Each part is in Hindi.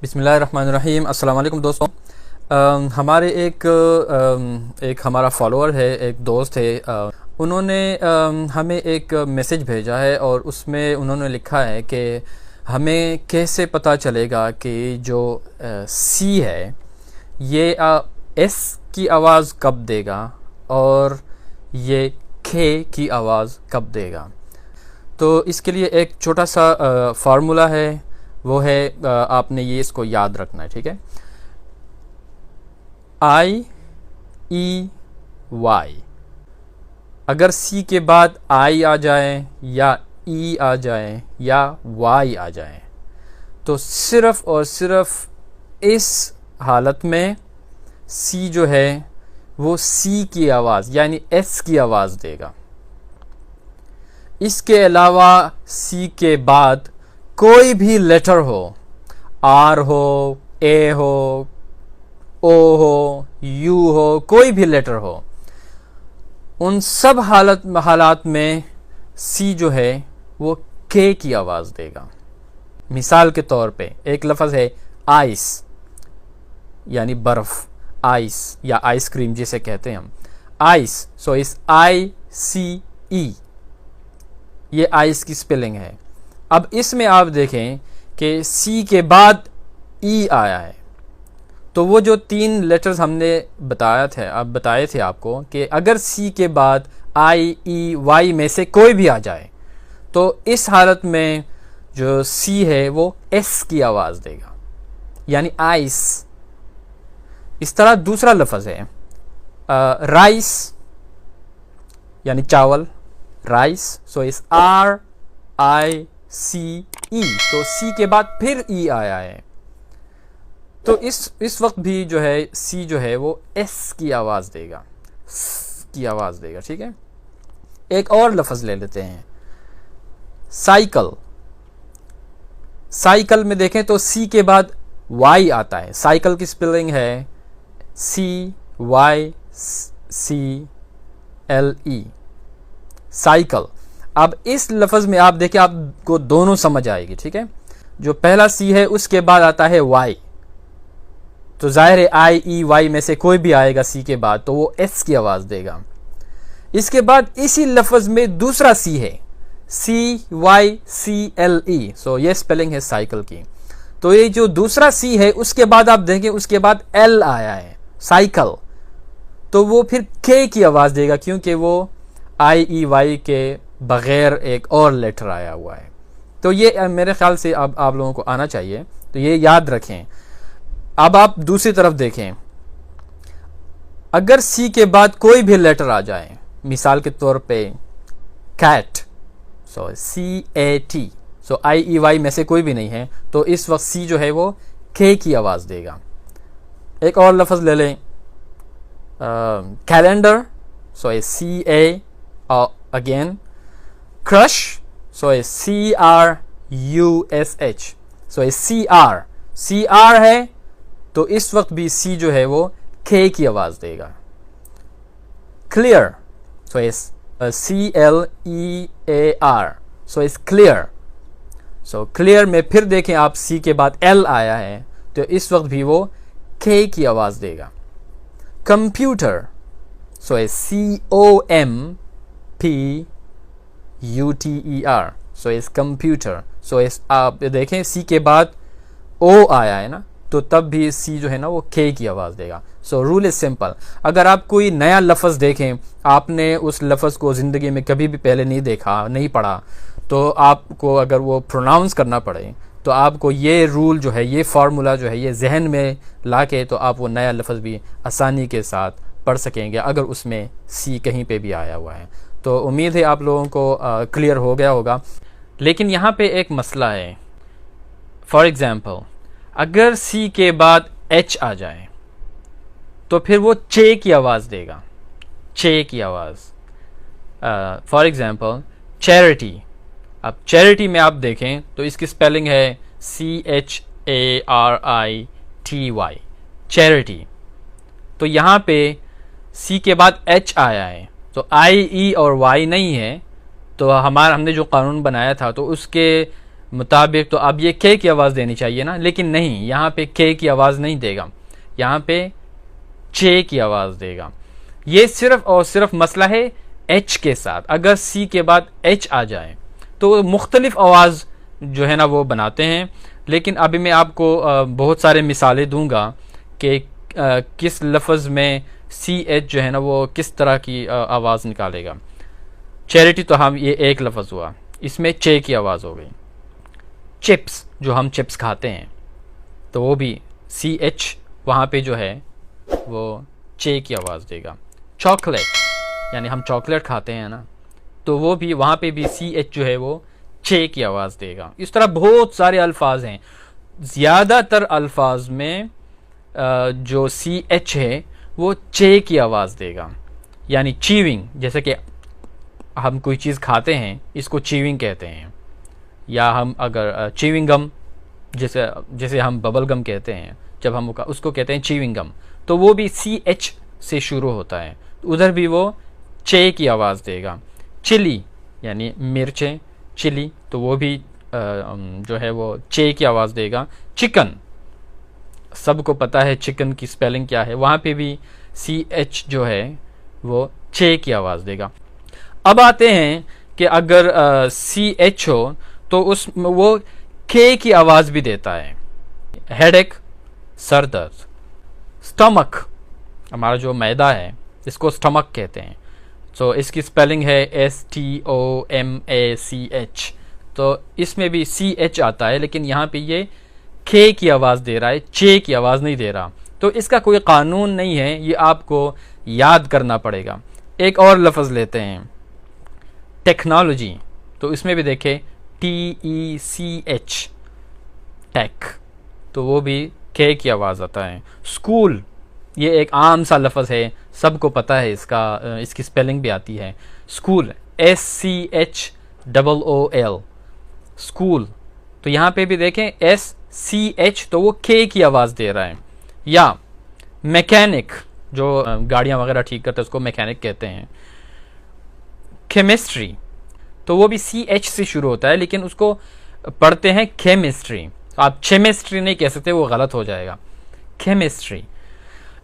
बिस्मिल्लाहिर्रहमानिर्रहीम। अस्सलाम वालेकुम दोस्तों। हमारे एक हमारा फॉलोअर है, एक दोस्त है। उन्होंने हमें एक मैसेज भेजा है और उसमें उन्होंने लिखा है कि हमें कैसे पता चलेगा कि जो सी है ये एस की आवाज़ कब देगा और ये के की आवाज़ कब देगा। तो इसके लिए एक छोटा सा फार्मूला है, वो है आपने ये इसको याद रखना है, ठीक है। आई ई वाई, अगर सी के बाद आई आ जाए या ई आ जाए या वाई आ जाए तो सिर्फ़ और सिर्फ इस हालत में सी जो है वो सी की आवाज़ यानी एस की आवाज़ देगा। इसके अलावा सी के बाद कोई भी लेटर हो, आर हो, ए हो, ओ हो, यू हो, कोई भी लेटर हो, उन सब हालात में सी जो है वो के की आवाज़ देगा। मिसाल के तौर पे एक लफ्ज़ है आइस यानी बर्फ़, आइस या आइसक्रीम जिसे कहते हैं हम, आइस। सो इस आई सी ई, ये आइस की स्पेलिंग है। अब इसमें आप देखें कि सी के बाद ई आया है, तो वो जो तीन लेटर्स हमने बताए थे आपको कि अगर सी के बाद आई ई वाई में से कोई भी आ जाए तो इस हालत में जो सी है वो एस की आवाज़ देगा यानी आइस। इस तरह दूसरा लफ्ज़ है राइस यानी चावल, राइस। सो इस आर आई सी ई, तो सी के बाद फिर ई आया है, तो इस वक्त भी जो है सी जो है वो एस की आवाज़ देगा, की आवाज़ देगा, ठीक है। एक और लफ्ज़ ले लेते हैं साइकिल। साइकिल में देखें तो सी के बाद वाई आता है, साइकिल की स्पेलिंग है C Y C L E, cycle. अब इस लफ्ज़ में आप देखें, आपको दोनों समझ आएगी, ठीक है। जो पहला सी है उसके बाद आता है वाई, तो जाहिर है आई ई वाई में से कोई भी आएगा सी के बाद तो वो एस की आवाज़ देगा। इसके बाद इसी लफ्ज़ में दूसरा सी है सी वाई सी एल ई, सो ये स्पेलिंग है साइकिल की। तो ये जो दूसरा सी है उसके बाद आप देखें उसके बाद एल आया है, साइकिल, तो वो फिर के की आवाज़ देगा क्योंकि वो आई ई वाई के बग़ैर एक और लेटर आया हुआ है। तो ये मेरे ख्याल से अब आप लोगों को आना चाहिए, तो ये याद रखें। अब आप दूसरी तरफ देखें, अगर सी के बाद कोई भी लेटर आ जाए, मिसाल के तौर पे cat, so C A T, so I E Y में से कोई भी नहीं है, तो इस वक्त सी जो है वो के की आवाज़ देगा। एक और लफ्ज़ ले लें calendar, so C A again, crush, so C R U S H, so C R है तो इस वक्त भी सी जो है वो के की आवाज़ देगा। Clear, so C L E A R, so clear. So clear में फिर देखें आप सी के बाद एल आया है तो इस वक्त भी वो के की आवाज़ देगा। Computer, so C O M P U T E R, so computer. So आप देखें सी के बाद ओ आया है ना, तो तब भी सी जो है ना वो के की आवाज़ देगा। So rule is simple. अगर आप कोई नया लफ्ज़ देखें, आपने उस लफ्ज़ को ज़िंदगी में कभी भी पहले नहीं देखा, नहीं पढ़ा, तो आपको अगर वो प्रोनाउंस करना पड़े तो आपको ये रूल जो है, ये फार्मूला जो है, ये जहन में ला के तो आप वो नया लफ्ज़ भी आसानी के साथ पढ़ सकेंगे अगर उसमें सी कहीं पे भी आया हुआ है। तो उम्मीद है आप लोगों को क्लियर हो गया होगा। लेकिन यहाँ पे एक मसला है। फॉर एग्ज़ाम्पल, अगर सी के बाद एच आ जाए तो फिर वो चे की आवाज़ देगा, चे की आवाज़। For example charity. अब चैरिटी में आप देखें तो इसकी स्पेलिंग है C H A R I T Y, charity. तो यहाँ पे सी के बाद एच आया है तो आई ई और वाई नहीं है, तो हमने जो कानून बनाया था तो उसके मुताबिक तो अब ये के की आवाज़ देनी चाहिए ना, लेकिन नहीं, यहाँ पे के की आवाज़ नहीं देगा, यहाँ पे चे की आवाज़ देगा। ये सिर्फ और सिर्फ मसला है एच के साथ। अगर सी के बाद एच आ जाए तो मुख्तलिफ आवाज़ जो है ना वो बनाते हैं। लेकिन अभी मैं आपको बहुत सारे मिसालें दूंगा कि किस लफ्ज़ में सी एच जो है ना वो किस तरह की आवाज़ निकालेगा। चैरिटी तो हम ये एक लफ्ज़ हुआ, इसमें चे की आवाज़ हो गई। चिप्स, जो हम चिप्स खाते हैं, तो वो भी सी एच वहाँ पे जो है वो चे की आवाज़ देगा। चॉकलेट, यानी हम चॉकलेट खाते हैं ना, तो वो भी वहाँ पे भी सी एच जो है वो चे की आवाज़ देगा। इस तरह बहुत सारे अल्फाज हैं। ज़्यादातर अल्फाज में जो सी एच है वो चे की आवाज़ देगा। यानी चीविंग, जैसे कि हम कोई चीज़ खाते हैं, इसको चीविंग कहते हैं। या हम अगर चीविंग गम, जैसे हम बबल गम कहते हैं, जब हम उसको कहते हैं चीविंग गम, तो वो भी सी एच से शुरू होता है, उधर भी वो चे की आवाज़ देगा। चिली, यानी मिर्चें, चिली, तो वो भी जो है वो चे की आवाज़ देगा। चिकन, सबको पता है चिकन की स्पेलिंग क्या है, वहाँ पे भी सी एच जो है वो चे की आवाज़ देगा। अब आते हैं कि अगर सी एच हो तो उस वो के की आवाज़ भी देता है। हेडेक, सर दर्द। स्टमक, हमारा जो मैदा है इसको स्टमक कहते हैं, तो इसकी स्पेलिंग है STOMACH, तो इसमें भी सी एच आता है, लेकिन यहाँ पे ये के की आवाज़ दे रहा है, चे की आवाज़ नहीं दे रहा। तो इसका कोई कानून नहीं है, ये आपको याद करना पड़ेगा। एक और लफ्ज़ लेते हैं, टेक्नोलॉजी, तो इसमें भी देखें TECH, टेक, तो वो भी के की आवाज़ आता है। स्कूल, ये एक आम सा लफ्ज़ है, सबको पता है, इसकी स्पेलिंग भी आती है। स्कूल, SCHOOL, स्कूल, तो यहाँ पे भी देखें SCH, तो वो के की आवाज़ दे रहा है। या मैकेनिक, जो गाड़ियाँ वगैरह ठीक करते हैं उसको मैकेनिक कहते हैं। केमिस्ट्री, तो वो भी CH से शुरू होता है, लेकिन उसको पढ़ते हैं केमिस्ट्री, आप केमिस्ट्री नहीं कह सकते, वो गलत हो जाएगा, केमिस्ट्री।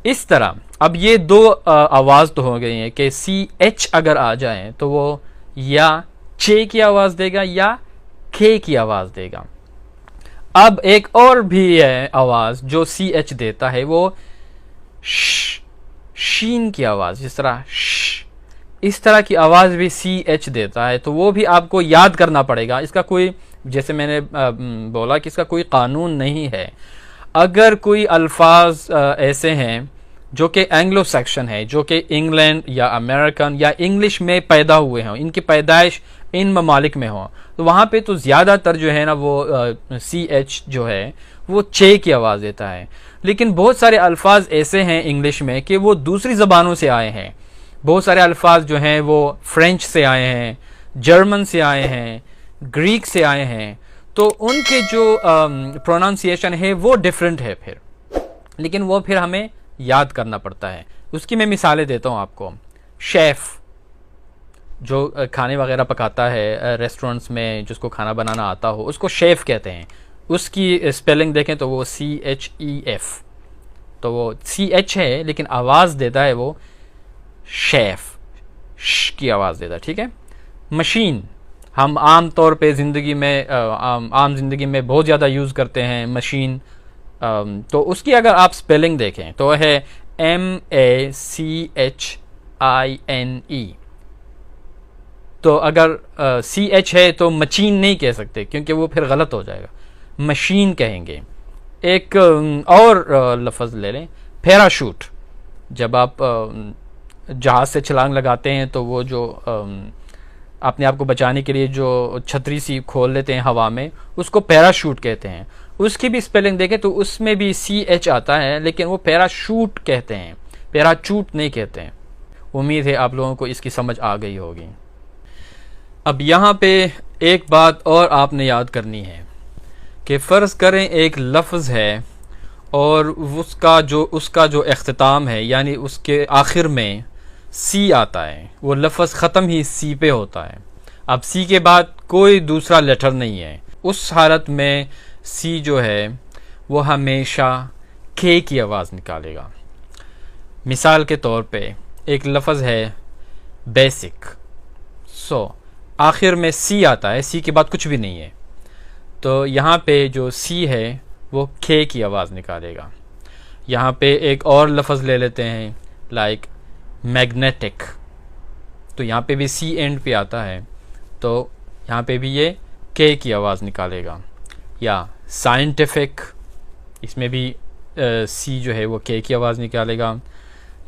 इस तरह अब ये दो आवाज़ तो हो गई हैं कि CH अगर आ जाए तो वो या चे की आवाज़ देगा या के की आवाज़ देगा। अब एक और भी है आवाज़ जो CH देता है, वो शीन की आवाज़, जिस तरह इस तरह की आवाज़ भी CH देता है, तो वो भी आपको याद करना पड़ेगा। इसका कोई, जैसे मैंने बोला कि इसका कोई कानून नहीं है। अगर कोई अल्फाज ऐसे हैं जो कि एंग्लो सेक्शन है, जो कि इंग्लैंड या अमेरिकन या इंग्लिश में पैदा हुए हों, इनकी पैदाइश इन ममालिक में हो, तो वहाँ पे तो ज़्यादातर जो है ना वो CH जो है वो चे की आवाज़ देता है। लेकिन बहुत सारे अल्फाज ऐसे हैं इंग्लिश में कि वो दूसरी ज़बानों से आए हैं। बहुत सारे अल्फाज जो हैं वो फ्रेंच से आए हैं, जर्मन से आए हैं, ग्रीक से आए हैं, तो उनके जो प्रोनाउंसिएशन है वो डिफरेंट है फिर, लेकिन वो फिर हमें याद करना पड़ता है। उसकी मैं मिसालें देता हूँ आपको। शेफ़, जो खाने वगैरह पकाता है रेस्टोरेंट्स में, जिसको खाना बनाना आता हो, उसको शेफ़ कहते हैं। उसकी स्पेलिंग देखें तो वो CHEF, तो वो CH है, लेकिन आवाज़ देता है वो शेफ़, श की आवाज़ देता है, ठीक है। मशीन, हम आम तौर पे ज़िंदगी में आम ज़िंदगी में बहुत ज़्यादा यूज़ करते हैं मशीन, तो उसकी अगर आप स्पेलिंग देखें तो है MACHINE, तो अगर CH है तो मशीन नहीं कह सकते, क्योंकि वो फिर गलत हो जाएगा, मशीन कहेंगे। एक और लफ्ज़ ले लें, पैराशूट, जब आप जहाज़ से छलांग लगाते हैं तो वो जो अपने आप को बचाने के लिए जो छतरी सी खोल लेते हैं हवा में, उसको पैराशूट कहते हैं। उसकी भी स्पेलिंग देखें तो उसमें भी CH आता है, लेकिन वो पैराशूट कहते हैं, पैराचूट नहीं कहते हैं। उम्मीद है आप लोगों को इसकी समझ आ गई होगी। अब यहाँ पे एक बात और आपने याद करनी है कि फ़र्ज़ करें एक लफ्ज़ है और उसका जो इख्तिताम है, यानी उसके आखिर में सी आता है, वो लफ्ज़ ख़त्म ही सी पे होता है। अब सी के बाद कोई दूसरा लेटर नहीं है, उस हालत में सी जो है वो हमेशा के की आवाज़ निकालेगा। मिसाल के तौर पे एक लफ्ज़ है बेसिक, आखिर में सी आता है, सी के बाद कुछ भी नहीं है, तो यहाँ पे जो सी है वो के की आवाज़ निकालेगा। यहाँ पे एक और लफ्ज़ ले लेते हैं लाइक मैग्नेटिक, तो यहाँ पे भी सी एंड पे आता है, तो यहाँ पे भी ये के की आवाज़ निकालेगा। या साइंटिफिक, इसमें भी सी जो है वो के की आवाज़ निकालेगा।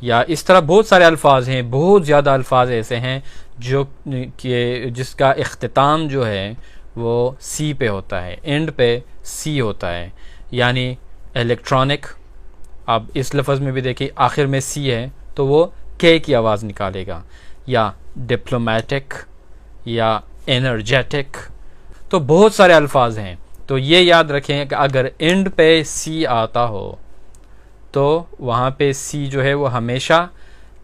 या इस तरह बहुत सारे अल्फाज हैं, बहुत ज़्यादा अल्फाज ऐसे हैं जो कि जिसका इख्तिताम जो है वो सी पे होता है, एंड पे सी होता है। यानी इलेक्ट्रॉनिक, अब इस लफ्ज़ में भी देखिए आखिर में सी है तो वो के की आवाज़ निकालेगा। या डिप्लोमेटिक या एनर्जेटिक, तो बहुत सारे अल्फाज हैं। तो ये याद रखें कि अगर एंड पे सी आता हो तो वहाँ पे सी जो है वो हमेशा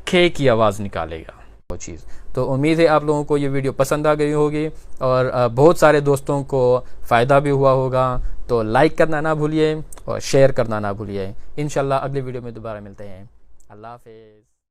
के की आवाज़ निकालेगा वो चीज़। तो उम्मीद है आप लोगों को ये वीडियो पसंद आ गई होगी और बहुत सारे दोस्तों को फ़ायदा भी हुआ होगा। तो लाइक करना ना भूलिए और शेयर करना ना भूलिए। इंशाल्लाह अगली वीडियो में दोबारा मिलते हैं। अल्लाह हाफ़िज़।